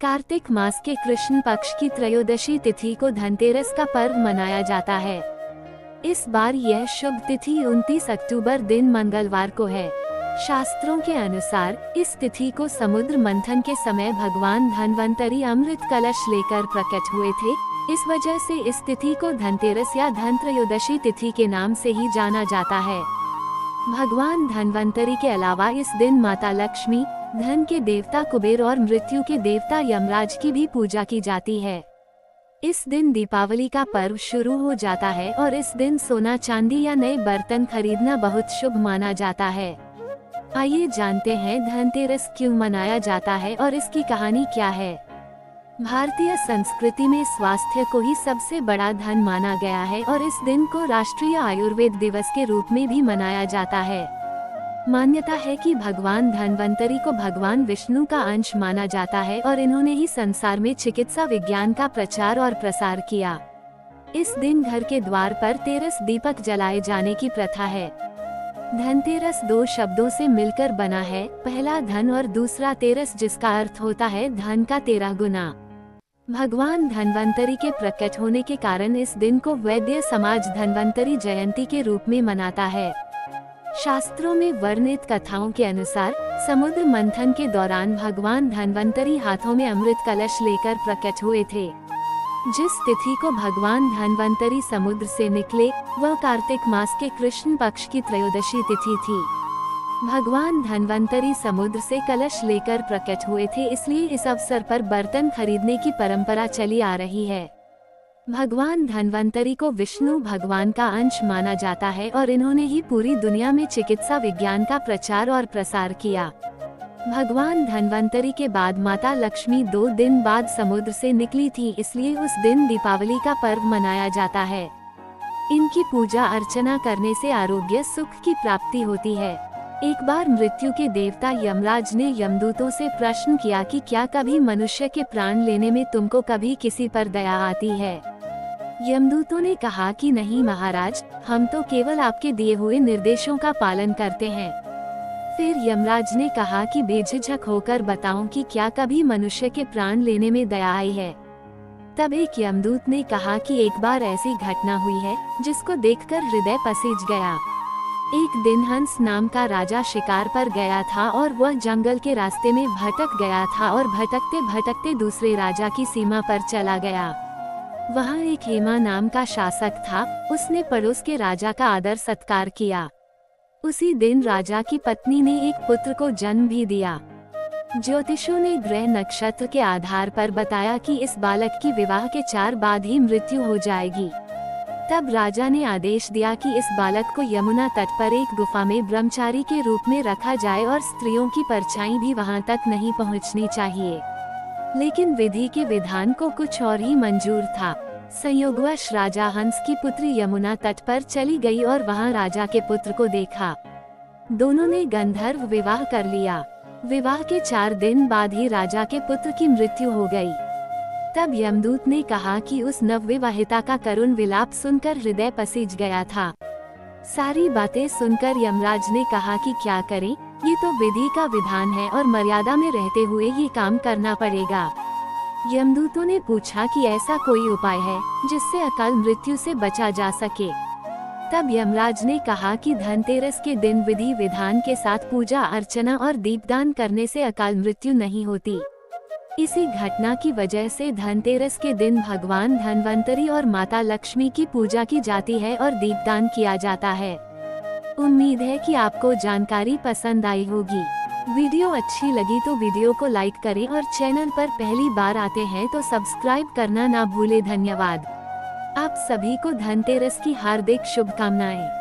कार्तिक मास के कृष्ण पक्ष की त्रयोदशी तिथि को धनतेरस का पर्व मनाया जाता है। इस बार यह शुभ तिथि 29 अक्टूबर दिन मंगलवार को है। शास्त्रों के अनुसार इस तिथि को समुद्र मंथन के समय भगवान धन्वंतरी अमृत कलश लेकर प्रकट हुए थे। इस वजह से इस तिथि को धनतेरस या धनत्रयोदशी तिथि के नाम से ही जाना जाता है। भगवान धन्वंतरी के अलावा इस दिन माता लक्ष्मी, धन के देवता कुबेर और मृत्यु के देवता यमराज की भी पूजा की जाती है। इस दिन दीपावली का पर्व शुरू हो जाता है और इस दिन सोना चांदी या नए बर्तन खरीदना बहुत शुभ माना जाता है। आइए जानते हैं धनतेरस क्यों मनाया जाता है और इसकी कहानी क्या है। भारतीय संस्कृति में स्वास्थ्य को ही सबसे बड़ा धन माना गया है और इस दिन को राष्ट्रीय आयुर्वेद दिवस के रूप में भी मनाया जाता है। मान्यता है कि भगवान धन्वंतरी को भगवान विष्णु का अंश माना जाता है और इन्होंने ही संसार में चिकित्सा विज्ञान का प्रचार और प्रसार किया। इस दिन घर के द्वार पर तेरस दीपक जलाए जाने की प्रथा है। धनतेरस दो शब्दों से मिलकर बना है, पहला धन और दूसरा तेरस, जिसका अर्थ होता है धन का 13 गुना। भगवान धन्वंतरी के प्रकट होने के कारण इस दिन को वैद्य समाज धन्वंतरी जयंती के रूप में मनाता है। शास्त्रों में वर्णित कथाओं के अनुसार समुद्र मंथन के दौरान भगवान धन्वंतरी हाथों में अमृत कलश लेकर प्रकट हुए थे। जिस तिथि को भगवान धन्वंतरी समुद्र से निकले वह कार्तिक मास के कृष्ण पक्ष की त्रयोदशी तिथि थी। भगवान धन्वंतरी समुद्र से कलश लेकर प्रकट हुए थे, इसलिए इस अवसर पर बर्तन खरीदने की परंपरा चली आ रही है। भगवान धन्वंतरी को विष्णु भगवान का अंश माना जाता है और इन्होंने ही पूरी दुनिया में चिकित्सा विज्ञान का प्रचार और प्रसार किया। भगवान धन्वंतरी के बाद माता लक्ष्मी 2 दिन बाद समुद्र से निकली थी, इसलिए उस दिन दीपावली का पर्व मनाया जाता है। इनकी पूजा अर्चना करने से आरोग्य सुख की प्राप्ति होती है। एक बार मृत्यु के देवता यमराज ने यमदूतों से प्रश्न किया कि क्या कभी मनुष्य के प्राण लेने में तुमको कभी किसी पर दया आती है। यमदूतों ने कहा कि नहीं महाराज, हम तो केवल आपके दिए हुए निर्देशों का पालन करते हैं। फिर यमराज ने कहा कि बेझिझक होकर बताऊं कि क्या कभी मनुष्य के प्राण लेने में दया आई है। तब एक यमदूत ने कहा कि एक बार ऐसी घटना हुई है जिसको देखकर हृदय पसीज गया। एक दिन हंस नाम का राजा शिकार पर गया था और वह जंगल के रास्ते में भटक गया था और भटकते भटकते दूसरे राजा की सीमा पर चला गया। वहाँ एक हेमा नाम का शासक था, उसने पड़ोस के राजा का आदर सत्कार किया। उसी दिन राजा की पत्नी ने एक पुत्र को जन्म भी दिया। ज्योतिषों ने ग्रह नक्षत्र के आधार पर बताया कि इस बालक की विवाह के 4 बाद ही मृत्यु हो जाएगी। तब राजा ने आदेश दिया कि इस बालक को यमुना तट पर एक गुफा में ब्रह्मचारी के रूप में रखा जाए और स्त्रियों की परछाई भी वहां तक नहीं पहुंचनी चाहिए। लेकिन विधि के विधान को कुछ और ही मंजूर था। संयोगवश राजा हंस की पुत्री यमुना तट पर चली गई और वहां राजा के पुत्र को देखा। दोनों ने गंधर्व विवाह कर लिया। विवाह के 4 दिन बाद ही राजा के पुत्र की मृत्यु हो गई। तब यमदूत ने कहा कि उस नवविवाहिता का करुण विलाप सुनकर हृदय पसीज गया था। सारी बातें सुनकर यमराज ने कहा कि क्या करें, ये तो विधि का विधान है और मर्यादा में रहते हुए ये काम करना पड़ेगा। यमदूतों ने पूछा कि ऐसा कोई उपाय है जिससे अकाल मृत्यु से बचा जा सके। तब यमराज ने कहा कि धनतेरस के दिन विधि विधान के साथ पूजा अर्चना और दीपदान करने से अकाल मृत्यु नहीं होती। इसी घटना की वजह से धनतेरस के दिन भगवान धन्वंतरी और माता लक्ष्मी की पूजा की जाती है और दीपदान किया जाता है। उम्मीद है कि आपको जानकारी पसंद आई होगी। वीडियो अच्छी लगी तो वीडियो को लाइक करें और चैनल पर पहली बार आते हैं तो सब्सक्राइब करना ना भूले। धन्यवाद। आप सभी को धनतेरस की हार्दिक शुभकामनाएं।